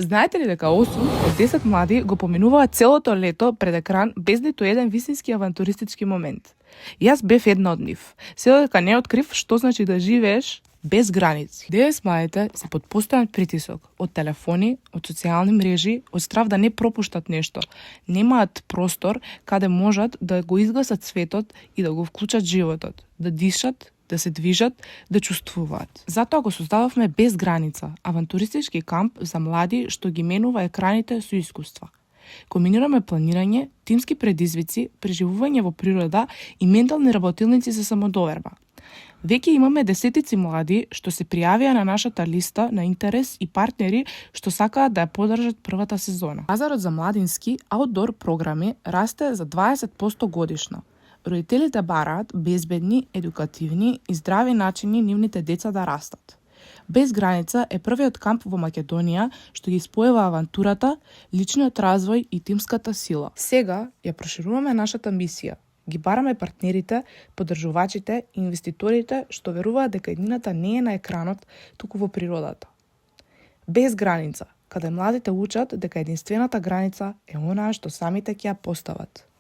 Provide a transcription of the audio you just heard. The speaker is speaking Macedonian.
Знаете ли дека 8 од 10 млади го поминуваат целото лето пред екран без ниту еден вистински авантуристички момент? Јас бев една од нив. Се додека не открив што значи да живееш без граници. Денес младите се под постојан притисок од телефони, од социјални мрежи, од страв да не пропуштат нешто. Немаат простор каде можат да го изгасат светот и да го вклучат животот, да дишат, да се движат, да чувствуваат. Затоа го создававме Без граница, авантуристички камп за млади што ги менува екраните со искуства. Комбинираме планирање, тимски предизвици, преживување во природа и ментални работилници за самодоверба. Веќе имаме десетици млади што се пријавија на нашата листа на интерес и партнери што сакаат да ја подржат првата сезона. Пазарот за младински аутдор програми расте за 20% годишно. Родителите бараат безбедни, едукативни и здрави начини нивните деца да растат. Без граница е првиот камп во Македонија што ги спојува авантурата, личниот развој и тимската сила. Сега ја прошируваме нашата мисија. Ги бараме партнерите, поддржувачите и инвеститорите што веруваат дека еднината не е на екранот, туку во природата. Без граница, каде младите учат дека единствената граница е онаа што самите ќе ја постават.